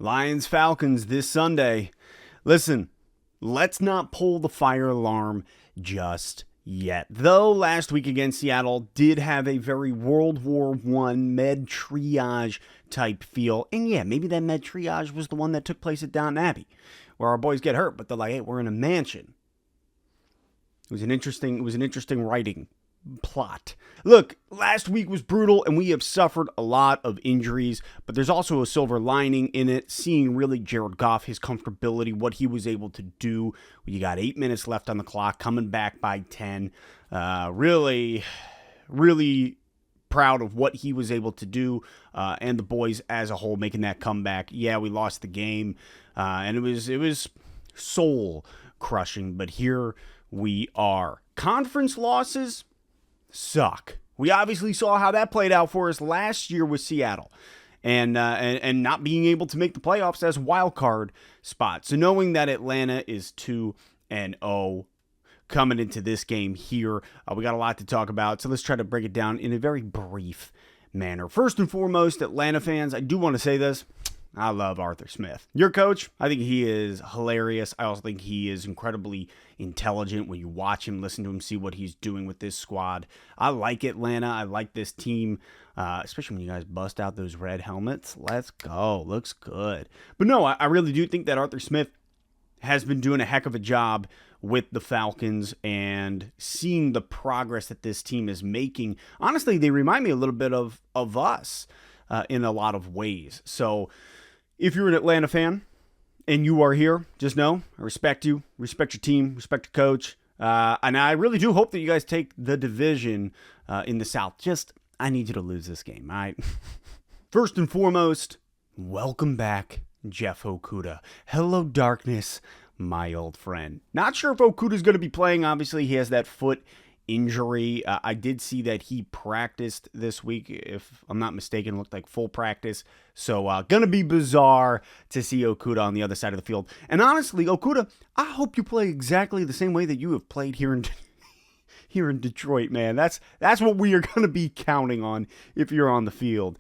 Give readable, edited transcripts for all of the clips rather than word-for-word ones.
Lions Falcons this Sunday. Listen, let's not pull the fire alarm just yet. Though last week against Seattle did have a very World War I med triage type feel. And yeah, maybe that med triage was the one that took place at Downton Abbey, where our boys get hurt, but they're like, hey, we're in a mansion. It was an interesting writing plot. Look, last week was brutal and we have suffered a lot of injuries, but there's also a silver lining in it, seeing really Jared Goff, his comfortability, what he was able to do. You got 8 minutes left on the clock, coming back by 10. Really proud of what he was able to do, and the boys as a whole making that comeback. Yeah, we lost the game, and it was soul crushing, but here we are. Conference losses suck. We obviously saw how that played out for us last year with Seattle, and not being able to make the playoffs as wild card spot. So knowing that Atlanta is 2-0 coming into this game here, we got a lot to talk about. So let's try to break it down in a very brief manner. First and foremost, Atlanta fans, I do want to say this. I love Arthur Smith. Your coach, I think he is hilarious. I also think he is incredibly intelligent when you watch him, listen to him, see what he's doing with this squad. I like Atlanta. I like this team, especially when you guys bust out those red helmets. Let's go. Looks good. But no, I really do think that Arthur Smith has been doing a heck of a job with the Falcons and seeing the progress that this team is making. Honestly, they remind me a little bit of us in a lot of ways. So if you're an Atlanta fan and you are here, just know I respect you, respect your team, respect your coach. And I really do hope that you guys take the division in the South. I need you to lose this game, all right? First and foremost, welcome back, Jeff Okudah. Hello, darkness, my old friend. Not sure if Okudah's going to be playing. Obviously, he has that foot injury. I did see that he practiced this week, if I'm not mistaken. Looked like full practice. So gonna be bizarre to see Okudah on the other side of the field. And honestly, Okudah, I hope you play exactly the same way that you have played here in Detroit, man. That's what we are gonna be counting on if you're on the field,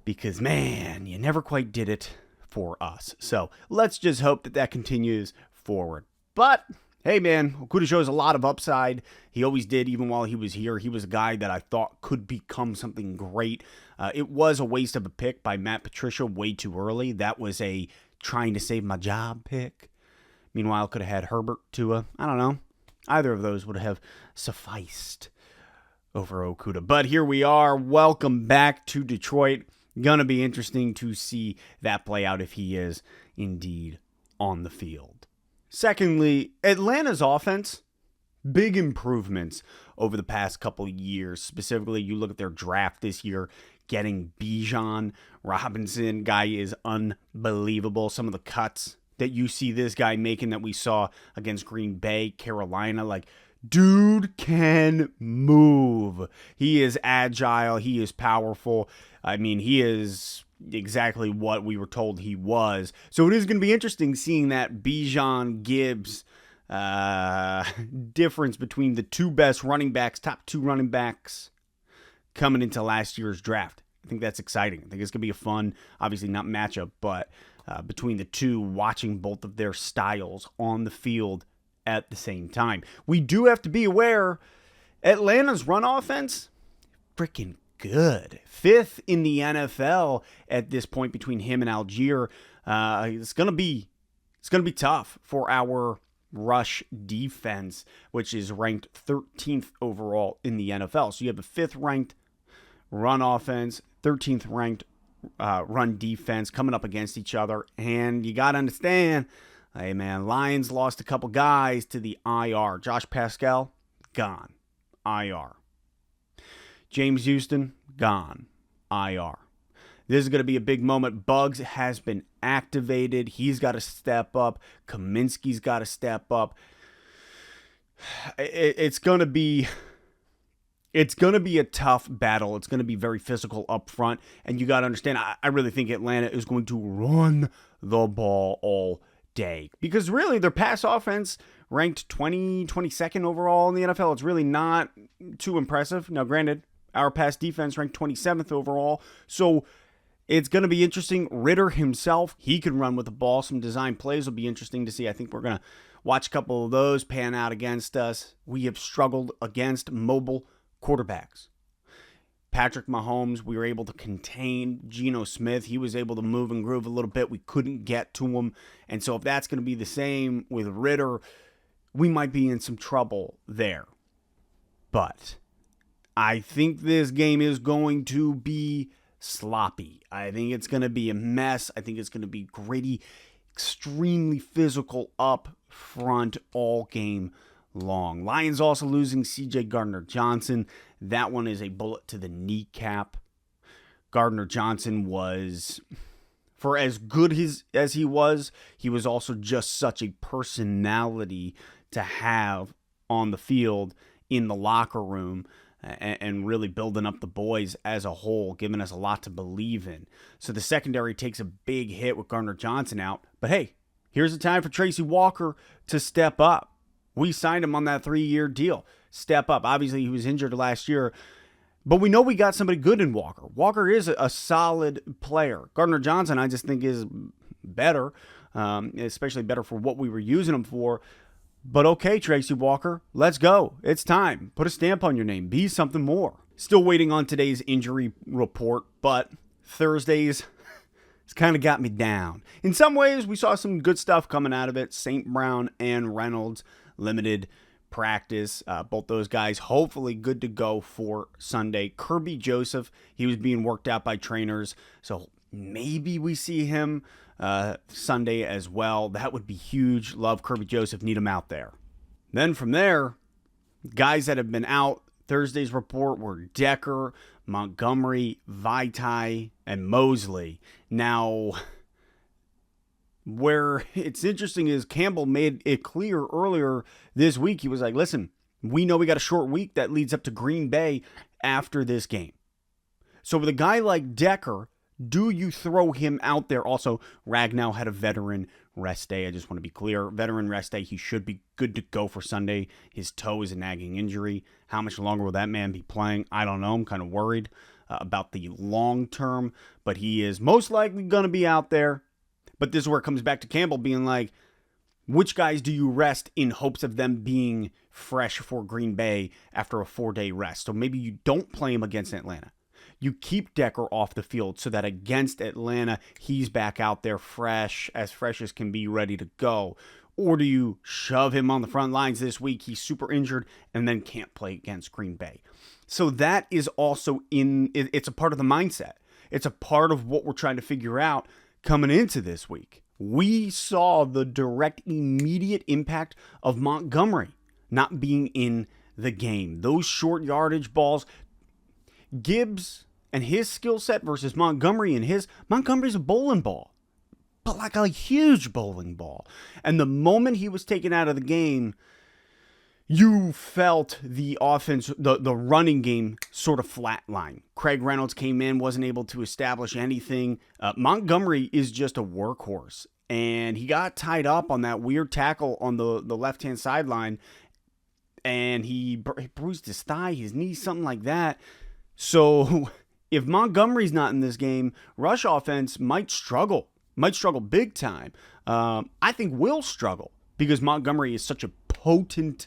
because man, you never quite did it for us. So let's just hope that continues forward. But hey, man, Okudah shows a lot of upside. He always did, even while he was here. He was a guy that I thought could become something great. It was a waste of a pick by Matt Patricia way too early. That was a trying to save my job pick. Meanwhile, could have had Herbert, Tua. I don't know. Either of those would have sufficed over Okudah. But here we are. Welcome back to Detroit. Gonna be interesting to see that play out if he is indeed on the field. Secondly, Atlanta's offense, big improvements over the past couple of years. Specifically, you look at their draft this year, getting Bijan Robinson. Guy is unbelievable. Some of the cuts that you see this guy making that we saw against Green Bay, Carolina, like, dude can move. He is agile. He is powerful. I mean, he is exactly what we were told he was. So it is going to be interesting seeing that Bijan Gibbs difference between the two best running backs, top two running backs coming into last year's draft. I think that's exciting. I think it's going to be a fun, obviously not matchup, but between the two, watching both of their styles on the field at the same time. We do have to be aware, Atlanta's run offense, freaking good. 5th in the NFL at this point between him and Algier. It's gonna be tough for our rush defense, which is ranked 13th overall in the NFL. So you have a 5th ranked run offense, 13th ranked run defense coming up against each other, and you gotta understand, hey man, Lions lost a couple guys to the IR. Josh Pascal, gone. IR. James Houston, gone. IR. This is going to be a big moment. Buggs has been activated. He's got to step up. Kaminsky's got to step up. It's going to be a tough battle. It's going to be very physical up front. And you got to understand, I really think Atlanta is going to run the ball all day. Because really, their pass offense ranked 22nd overall in the NFL. It's really not too impressive. Now, granted, our pass defense ranked 27th overall. So It's going to be interesting. Ritter himself, he can run with the ball. Some design plays will be interesting to see. I think we're going to watch a couple of those pan out against us. We have struggled against mobile quarterbacks. Patrick Mahomes, we were able to contain Geno Smith. He was able to move and groove a little bit. We couldn't get to him. And so if that's going to be the same with Ritter, we might be in some trouble there. But I think this game is going to be sloppy. I think it's going to be a mess. I think it's going to be gritty, extremely physical up front all game long. Lions also losing CJ Gardner Johnson. That one is a bullet to the kneecap. Gardner Johnson was, for as good as he was also just such a personality to have on the field, in the locker room, and really building up the boys as a whole, giving us a lot to believe in. So the secondary takes a big hit with Gardner Johnson out. But hey, here's the time for Tracy Walker to step up. We signed him on that 3-year deal. Step up. Obviously, he was injured last year, but we know we got somebody good in Walker. Walker is a solid player. Gardner Johnson, I just think, is better, especially better for what we were using him for. But okay, Tracy Walker, let's go. It's time. Put a stamp on your name. Be something more. Still waiting on today's injury report, but Thursdays, it's kind of got me down. In some ways, we saw some good stuff coming out of it. St. Brown and Reynolds, limited practice. Both those guys hopefully good to go for Sunday. Kerby Joseph, he was being worked out by trainers, so maybe we see him Sunday as well. That would be huge. Love Kerby Joseph. Need him out there. Then from there, guys that have been out, Thursday's report were Decker, Montgomery, Vaitai, and Mosley. Now, where it's interesting is Campbell made it clear earlier this week. He was like, listen, we know we got a short week that leads up to Green Bay after this game. So with a guy like Decker, do you throw him out there? Also, Ragnow had a veteran rest day. I just want to be clear. Veteran rest day. He should be good to go for Sunday. His toe is a nagging injury. How much longer will that man be playing? I don't know. I'm kind of worried about the long term, but he is most likely going to be out there. But this is where it comes back to Campbell being like, which guys do you rest in hopes of them being fresh for Green Bay after a 4-day rest? So maybe you don't play him against Atlanta. You keep Decker off the field so that against Atlanta, he's back out there fresh as can be, ready to go. Or do you shove him on the front lines this week? He's super injured and then can't play against Green Bay. So that is also it's a part of the mindset. It's a part of what we're trying to figure out coming into this week. We saw the direct, immediate impact of Montgomery not being in the game. Those short yardage balls, Gibbs and his skill set versus Montgomery and his. Montgomery's a bowling ball, but like a huge bowling ball. And the moment he was taken out of the game, you felt the offense, the running game sort of flatline. Craig Reynolds came in, wasn't able to establish anything. Montgomery is just a workhorse, and he got tied up on that weird tackle on the left-hand sideline, and he bruised his thigh, his knee, something like that. So if Montgomery's not in this game, rush offense might struggle big time. I think we'll struggle because Montgomery is such a potent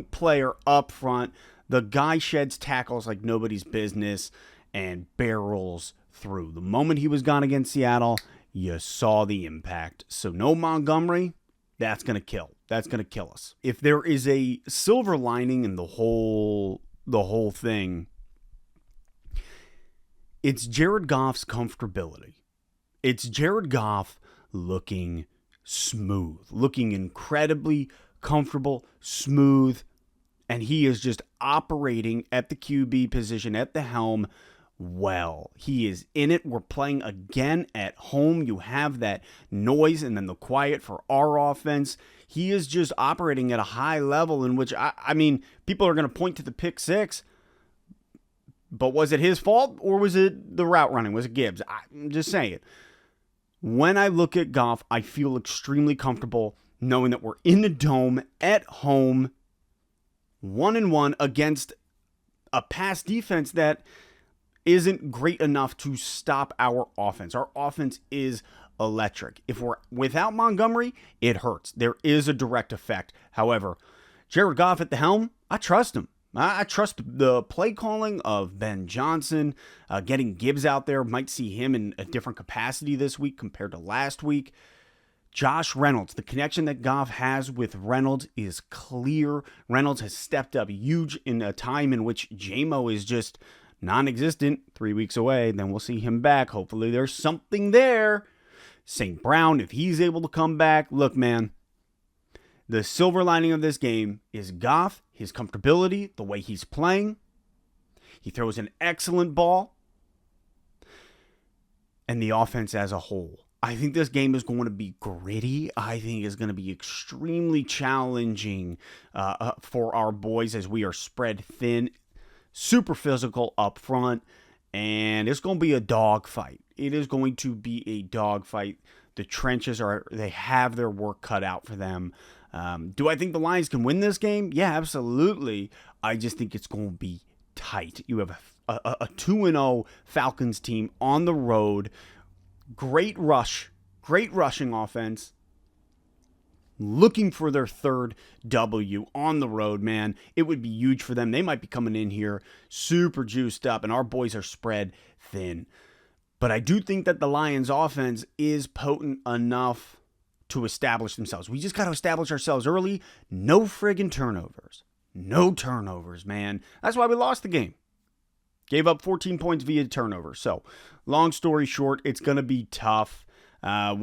player up front. The guy sheds tackles like nobody's business and barrels through. The moment he was gone against Seattle, you saw the impact. So no Montgomery, that's going to kill. That's going to kill us. If there is a silver lining in the whole thing, it's Jared Goff's comfortability. It's Jared Goff looking smooth, looking incredibly comfortable, smooth, and he is just operating at the QB position, at the helm, well. He is in it. We're playing again at home. You have that noise and then the quiet for our offense. He is just operating at a high level in which, I mean, people are going to point to the pick six, but was it his fault or was it the route running? Was it Gibbs? I'm just saying. When I look at Goff, I feel extremely comfortable knowing that we're in the dome at home, 1-1 against a pass defense that isn't great enough to stop our offense. Our offense is electric. If we're without Montgomery, it hurts. There is a direct effect. However, Jared Goff at the helm, I trust him. I trust the play calling of Ben Johnson. Getting Gibbs out there, might see him in a different capacity this week compared to last week. Josh Reynolds, the connection that Goff has with Reynolds is clear. Reynolds has stepped up huge in a time in which J-Mo is just non-existent. 3 weeks away, then we'll see him back. Hopefully there's something there. St. Brown, if he's able to come back, look, man, the silver lining of this game is Goff, his comfortability, the way he's playing. He throws an excellent ball. And the offense as a whole. I think this game is going to be gritty. I think it's going to be extremely challenging for our boys as we are spread thin. Super physical up front. And it's going to be a dogfight. It is going to be a dogfight. The trenches they have their work cut out for them. Do I think the Lions can win this game? Yeah, absolutely. I just think it's going to be tight. You have a 2-0 Falcons team on the road. Great rushing offense. Looking for their third W on the road, man. It would be huge for them. They might be coming in here super juiced up, and our boys are spread thin. But I do think that the Lions offense is potent enough to establish themselves. We just got to establish ourselves early. No friggin' turnovers. No turnovers, man. That's why we lost the game. Gave up 14 points via turnover. So, long story short, it's going to be tough. It's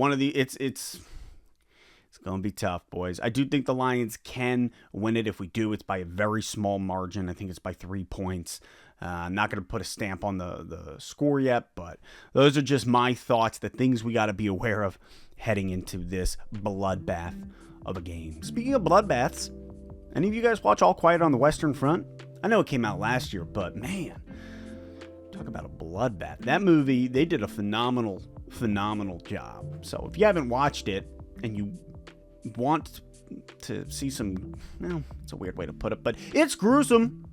going to be tough, boys. I do think the Lions can win it. If we do, it's by a very small margin. I think it's by 3 points. I'm not going to put a stamp on the score yet, but those are just my thoughts, the things we got to be aware of heading into this bloodbath of a game. Speaking of bloodbaths, any of you guys watch All Quiet on the Western Front? I know it came out last year, but man, talk about a bloodbath. That movie, they did a phenomenal job. So if you haven't watched it and you want to see some, well, it's a weird way to put it, but it's gruesome.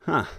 Huh.